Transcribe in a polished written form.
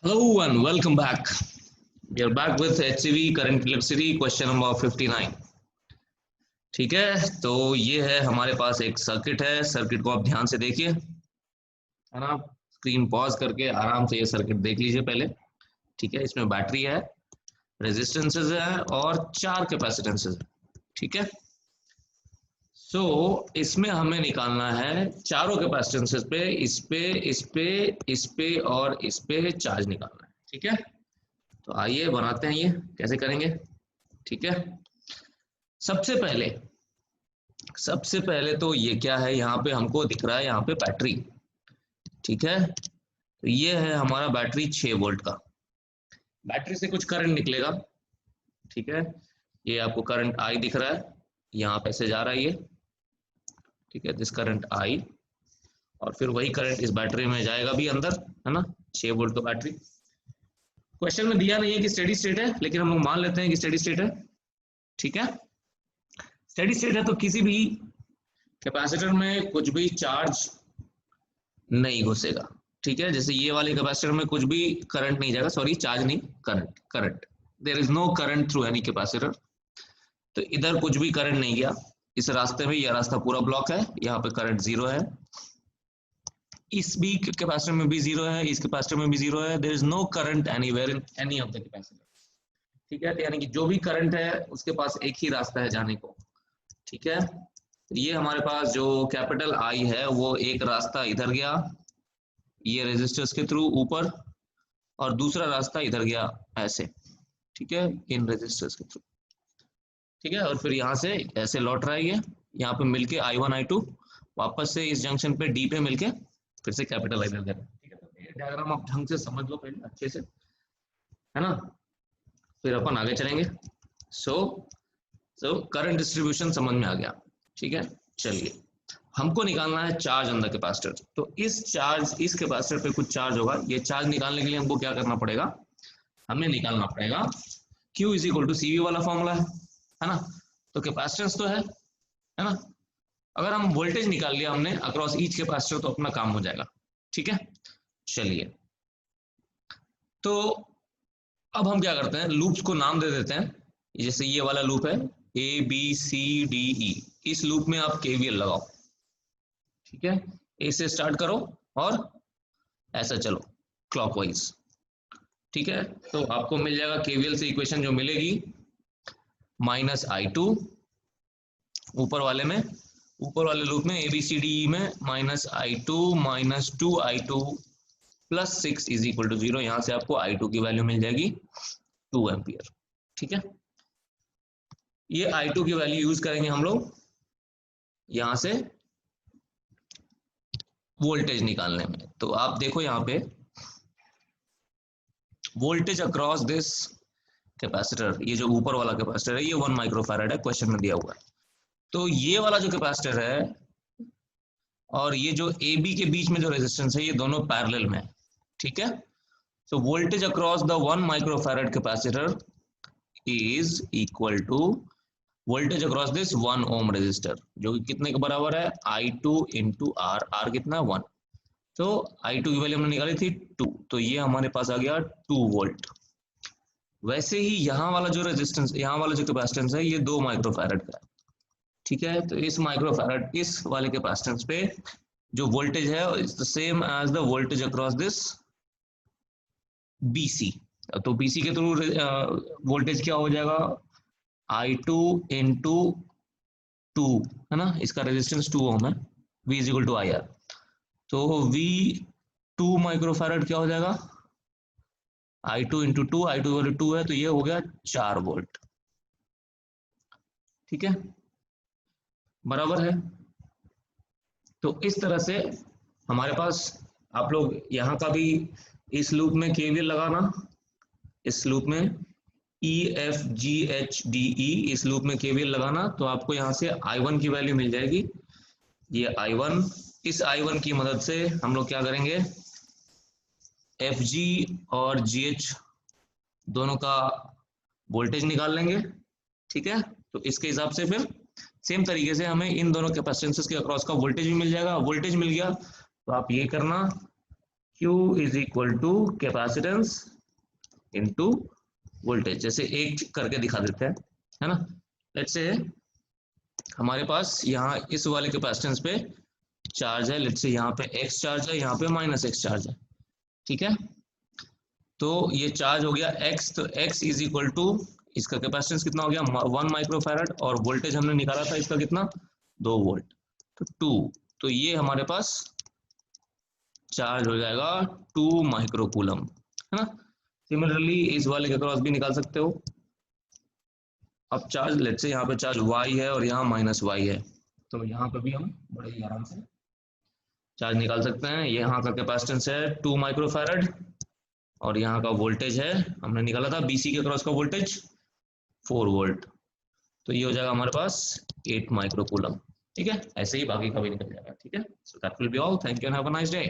Hello and welcome back. We are back with HCV current electricity question number 59. ठीक है, तो ये है हमारे पास एक सर्किट है। सर्किट को आप ध्यान से देखिए, है ना। स्क्रीन पॉज करके आराम से ये सर्किट देख लीजिए पहले। ठीक है, इसमें बैटरी है, रेजिस्टेंसेस है और 4 कैपेसिटेंसेस है। ठीक है, सो इसमें हमें निकालना है चारों कैपेसिटेंसेस पे, इस पे, इस पे, इस पे और इस पे चार्ज निकालना है। ठीक है, तो आइए बनाते हैं, ये कैसे करेंगे। ठीक है, सबसे पहले तो ये क्या है, यहाँ पे हमको दिख रहा है यहाँ पे बैटरी। ठीक है, तो ये है हमारा बैटरी 6 वोल्ट का। बैटरी से कुछ करंट निकलेगा। ठीक है, ये आपको करंट आई दिख रहा है, यहाँ पे से जा रहा है ये। ठीक है, दिस करंट आई, और फिर वही करंट इस बैटरी में जाएगा भी अंदर, है ना। 6 वोल्ट का बैटरी। क्वेश्चन में दिया नहीं है कि स्टेडी स्टेट है, लेकिन हम लोग मान लेते हैं कि स्टेडी स्टेट है। ठीक है, स्टेडी स्टेट है तो किसी भी कैपेसिटर में कुछ भी चार्ज नहीं घुसेगा। ठीक है, जैसे ये वाले कैपेसिटर में कुछ भी करंट नहीं जाएगा, सॉरी चार्ज नहीं, current there is no current through any capacitor. तो इधर कुछ भी करंट नहीं गया, इस रास्ते में, यह रास्ता पूरा ब्लॉक है, यहाँ पे करंट जीरो है, इस भी कैपेसिटर में भी जीरो है, इस कैपेसिटर में भी जीरो है। There is no current anywhere in any of the capacitor. ठीक है, यानी कि जो भी करंट है उसके पास एक ही रास्ता है जाने को। ठीक है, तो ये हमारे पास जो कैपिटल आई है वो एक रास्ता इधर गया, ये रेजिस्टर्स के थ्रू ऊपर, और दूसरा रास्ता इधर गया ऐसे। ठीक है, इन रेजिस्टर्स के थ्रू। ठीक है, और फिर यहाँ से ऐसे लौट रहा है ये, यहाँ पे मिलके I1 I2 वापस से इस जंक्शन पे डी पे मिलके फिर से कैपिटल आई इधर। ठीक है, तो ये डायग्राम आप ढंग से समझ लो पहले अच्छे से, है ना, फिर अपन आगे चलेंगे। सो करंट डिस्ट्रीब्यूशन समझ में आ गया। ठीक है, चलिए हमको निकालना है चार्ज ऑन द कैपेसिटर। तो इस कैपेसिटर पे कुछ चार्ज होगा, ये चार्ज निकालने के लिए हमको क्या करना पड़ेगा, हमें निकालना पड़ेगा Q is equal to CV वाला फॉर्मूला है ना। तो कैपेसिटेंस तो है ना। अगर हम वोल्टेज निकाल लिया हमने अक्रॉस ईच कैपेसिटर तो अपना काम हो जाएगा। ठीक है, चलिए तो अब हम क्या करते हैं, लूप्स को नाम दे देते हैं। जैसे ये वाला लूप है ABCDE, इस लूप में आप KVL लगाओ। ठीक है, ए से स्टार्ट करो और ऐसा चलो क्लॉकवाइज। ठीक है, तो आपको मिल जाएगा KVL से इक्वेशन जो मिलेगी, -I2 ऊपर वाले लूप में ABCDE में -I2 -2I2 +6 is equal to 0। यहां से आपको I2 की वैल्यू मिल जाएगी 2 एम्पियर। ठीक है, ये I2 की वैल्यू यूज करेंगे हम लोग यहां से वोल्टेज निकालने में। तो आप देखो यहाँ पे वोल्टेज अक्रॉस दिस कैपेसिटर, ये जो ऊपर वाला कैपेसिटर है ये 1 माइक्रोफैराड है, क्वेश्चन में दिया हुआ है। तो ये वाला जो कैपेसिटर है और ये जो AB के बीच में जो रेजिस्टेंस है, ये दोनों पैरेलल में है। ठीक है, so voltage across the 1 microfarad capacitor is equal to voltage across this 1 ohm resistor, जो कि कितने के बराबर है, I2 into R। R कितना, 1। तो I2 की वैल्यू हमने निकाली थी 2, तो ये हमारे पास आ गया 2 वोल्ट। वैसे ही यहाँ वाला जो रेजिस्टेंस, यहाँ वाला जो कैपेसिटेंस है ये 2 माइक्रोफैरड का है। ठीक है, तो इस माइक्रोफैरड, इस वाले कैपेसिटेंस पे जो वोल्टेज है is the same as the voltage across this BC। तो BC के थ्रू वोल्टेज क्या हो जाएगा, I2 इंटू 2, है ना, इसका रेजिस्टेंस 2 ओम है, V is equal to IR। तो V 2 माइक्रोफैरड क्या हो जाएगा, I2 इंटू 2, I2 वाले 2 है तो ये हो गया 4 वोल्ट। ठीक है, बराबर है। तो इस तरह से हमारे पास, आप लोग यहाँ का भी इस लूप में KVL लगाना, इस लूप में EFGHDE, इस लूप में KVL लगाना, तो आपको यहाँ से I1 की वैल्यू मिल जाएगी, ये I1। इस I1 की मदद से हम लोग क्या करेंगे, FG और GH दोनों का वोल्टेज निकाल लेंगे। ठीक है, तो इसके हिसाब से फिर सेम तरीके से हमें इन दोनों कैपेसिटेंसेस के अक्रॉस का वोल्टेज भी मिल जाएगा। वोल्टेज मिल गया तो आप ये करना, Q is equal to capacitance into voltage. जैसे एक करके दिखा देते हैं, है ना। लेट्स से हमारे पास यहाँ इस वाले कैपेसिटेंस पे चार्ज है, लेट्स से यहाँ पे x चार्ज है, यहाँ पे -x चार्ज है, ठीक है। तो ये चार्ज हो गया x, तो x इज इक्वल टू इसका कैपेसिटेंस कितना हो गया 1 माइक्रोफैरड, और वोल्टेज हमने निकाला था इसका कितना 2 वोल्ट, तो 2। तो ये हमारे पास चार्ज हो जाएगा 2 माइक्रोकूलम, है ना। सिमिलरली इस वाले के क्रॉस भी निकाल सकते हो। अब चार्ज लेट्स से यहाँ पे चार्ज y है और यहाँ -y है, तो यहाँ पे भी हम बड़े ही आराम से चार्ज निकाल सकते हैं। यहाँ का कैपेसिटेंस है 2 माइक्रोफैरड और यहाँ का वोल्टेज है, हमने निकाला था BC के क्रॉस का वोल्टेज 4 वोल्ट, तो ये हो जाएगा हमारे पास 8 माइक्रोकूलम, ठीक है। ऐसे ही बाकी का भी निकल जाएगा, ठीक है। So that will be all, thank you and have a nice day.